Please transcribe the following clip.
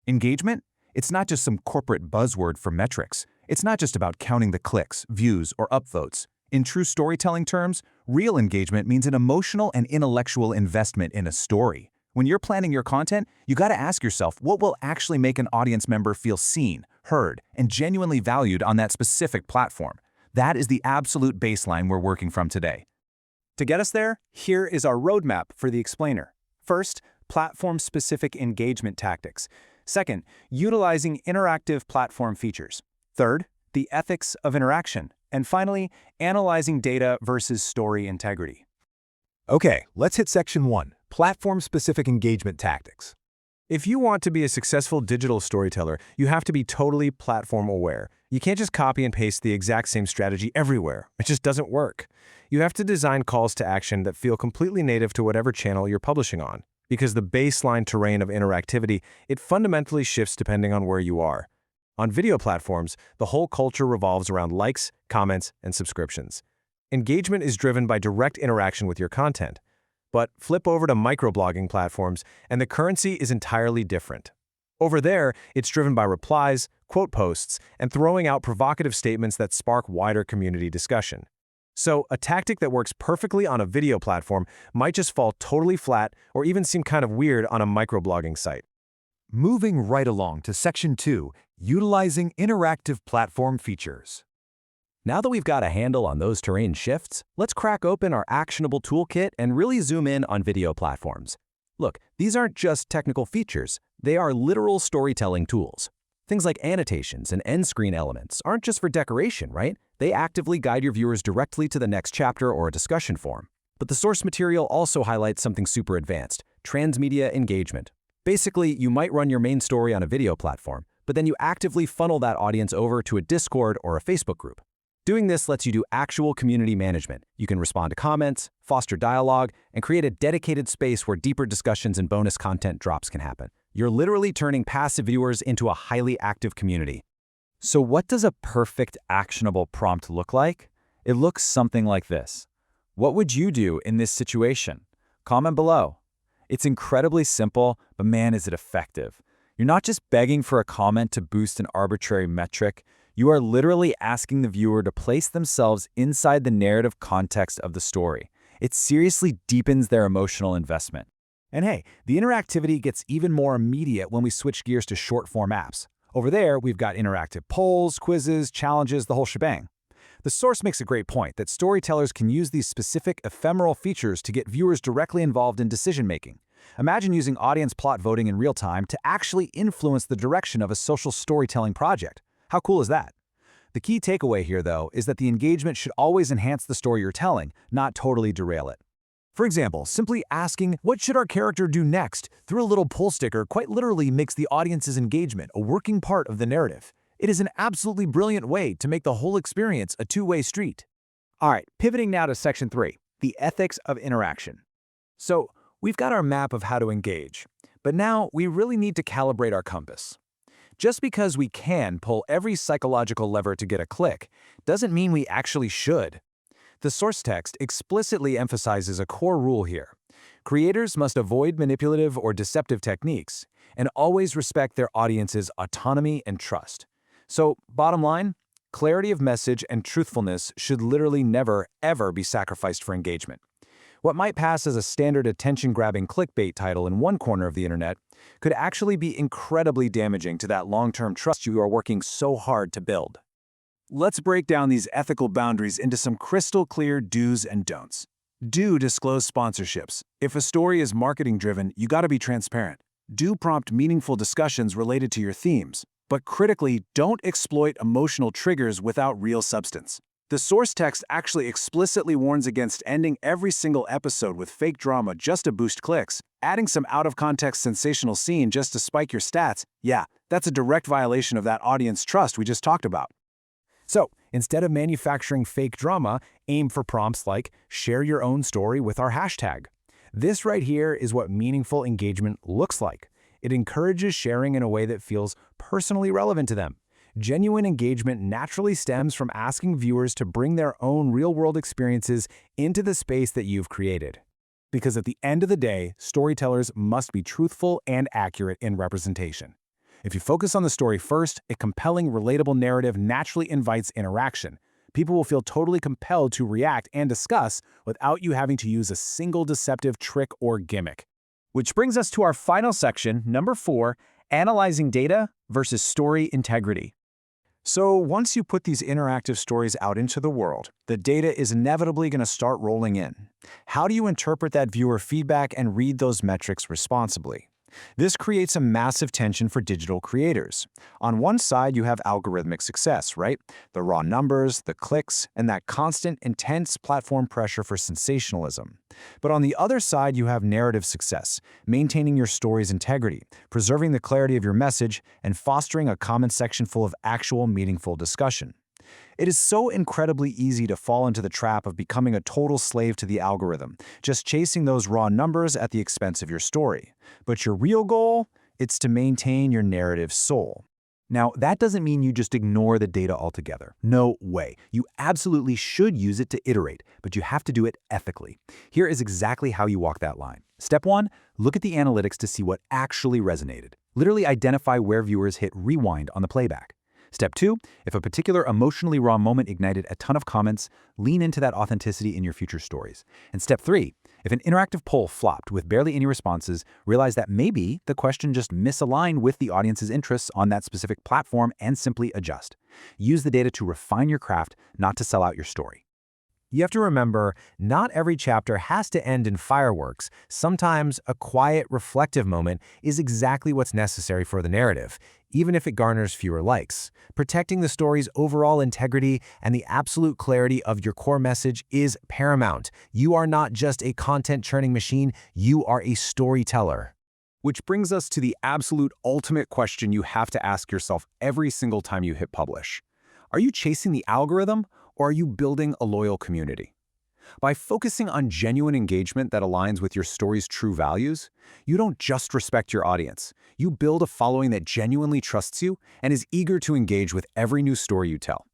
Engagement? It's not just some corporate buzzword for metrics. It's not just about counting the clicks, views, or upvotes. In true storytelling terms, real engagement means an emotional and intellectual investment in a story. When you're planning your content, you gotta ask yourself what will actually make an audience member feel seen, heard, and genuinely valued on that specific platform. That is the absolute baseline we're working from today. To get us there, here is our roadmap for the explainer. First, platform-specific engagement tactics. Second, utilizing interactive platform features. Third, the ethics of interaction. And finally, analyzing data versus story integrity. Okay, let's hit section 1, platform-specific engagement tactics. If you want to be a successful digital storyteller, you have to be totally platform-aware. You can't just copy and paste the exact same strategy everywhere. It just doesn't work. You have to design calls to action that feel completely native to whatever channel you're publishing on. Because the baseline terrain of interactivity, it fundamentally shifts depending on where you are. On video platforms, the whole culture revolves around likes, comments, and subscriptions. Engagement is driven by direct interaction with your content. But flip over to microblogging platforms, and the currency is entirely different. Over there, it's driven by replies, quote posts, and throwing out provocative statements that spark wider community discussion. So, a tactic that works perfectly on a video platform might just fall totally flat or even seem kind of weird on a microblogging site. Moving right along to section 2, utilizing interactive platform features. Now that we've got a handle on those terrain shifts, let's crack open our actionable toolkit and really zoom in on video platforms. Look, these aren't just technical features, they are literal storytelling tools. Things like annotations and end screen elements aren't just for decoration, right? They actively guide your viewers directly to the next chapter or a discussion forum. But the source material also highlights something super advanced, transmedia engagement. Basically, you might run your main story on a video platform, but then you actively funnel that audience over to a Discord or a Facebook group. Doing this lets you do actual community management. You can respond to comments, foster dialogue, and create a dedicated space where deeper discussions and bonus content drops can happen. You're literally turning passive viewers into a highly active community. So what does a perfect actionable prompt look like? It looks something like this. What would you do in this situation? Comment below. It's incredibly simple, but man, is it effective. You're not just begging for a comment to boost an arbitrary metric. You are literally asking the viewer to place themselves inside the narrative context of the story. It seriously deepens their emotional investment. And hey, the interactivity gets even more immediate when we switch gears to short-form apps. Over there, we've got interactive polls, quizzes, challenges, the whole shebang. The source makes a great point that storytellers can use these specific ephemeral features to get viewers directly involved in decision-making. Imagine using audience plot voting in real time to actually influence the direction of a social storytelling project. How cool is that? The key takeaway here, though, is that the engagement should always enhance the story you're telling, not totally derail it. For example, simply asking, "What should our character do next?" through a little pull sticker quite literally makes the audience's engagement a working part of the narrative. It is an absolutely brilliant way to make the whole experience a two-way street. All right, pivoting now to section 3, the ethics of interaction. So, we've got our map of how to engage, but now we really need to calibrate our compass. Just because we can pull every psychological lever to get a click doesn't mean we actually should. The source text explicitly emphasizes a core rule here. Creators must avoid manipulative or deceptive techniques and always respect their audience's autonomy and trust. So, bottom line, clarity of message and truthfulness should literally never, ever be sacrificed for engagement. What might pass as a standard attention-grabbing clickbait title in one corner of the internet could actually be incredibly damaging to that long-term trust you are working so hard to build. Let's break down these ethical boundaries into some crystal-clear do's and don'ts. Do disclose sponsorships. If a story is marketing-driven, you gotta be transparent. Do prompt meaningful discussions related to your themes. But critically, don't exploit emotional triggers without real substance. The source text actually explicitly warns against ending every single episode with fake drama just to boost clicks, adding some out-of-context sensational scene just to spike your stats. Yeah, that's a direct violation of that audience trust we just talked about. So, instead of manufacturing fake drama, aim for prompts like, "Share your own story with our hashtag." This right here is what meaningful engagement looks like. It encourages sharing in a way that feels personally relevant to them. Genuine engagement naturally stems from asking viewers to bring their own real-world experiences into the space that you've created. Because at the end of the day, storytellers must be truthful and accurate in representation. If you focus on the story first, a compelling, relatable narrative naturally invites interaction. People will feel totally compelled to react and discuss without you having to use a single deceptive trick or gimmick. Which brings us to our final section, number 4, analyzing data versus story integrity. So once you put these interactive stories out into the world, the data is inevitably going to start rolling in. How do you interpret that viewer feedback and read those metrics responsibly? This creates a massive tension for digital creators. On one side, you have algorithmic success, right? The raw numbers, the clicks, and that constant, intense platform pressure for sensationalism. But on the other side, you have narrative success, maintaining your story's integrity, preserving the clarity of your message, and fostering a comment section full of actual meaningful discussion. It is so incredibly easy to fall into the trap of becoming a total slave to the algorithm, just chasing those raw numbers at the expense of your story. But your real goal? It's to maintain your narrative's soul. Now, that doesn't mean you just ignore the data altogether. No way. You absolutely should use it to iterate, but you have to do it ethically. Here is exactly how you walk that line. Step 1, look at the analytics to see what actually resonated. Literally identify where viewers hit rewind on the playback. Step 2, if a particular emotionally raw moment ignited a ton of comments, lean into that authenticity in your future stories. And Step 3, if an interactive poll flopped with barely any responses, realize that maybe the question just misaligned with the audience's interests on that specific platform and simply adjust. Use the data to refine your craft, not to sell out your story. You have to remember, not every chapter has to end in fireworks. Sometimes a quiet, reflective moment is exactly what's necessary for the narrative, even if it garners fewer likes. Protecting the story's overall integrity and the absolute clarity of your core message is paramount. You are not just a content-churning machine, you are a storyteller. Which brings us to the absolute ultimate question you have to ask yourself every single time you hit publish. Are you chasing the algorithm, or are you building a loyal community? By focusing on genuine engagement that aligns with your story's true values, you don't just respect your audience. You build a following that genuinely trusts you and is eager to engage with every new story you tell.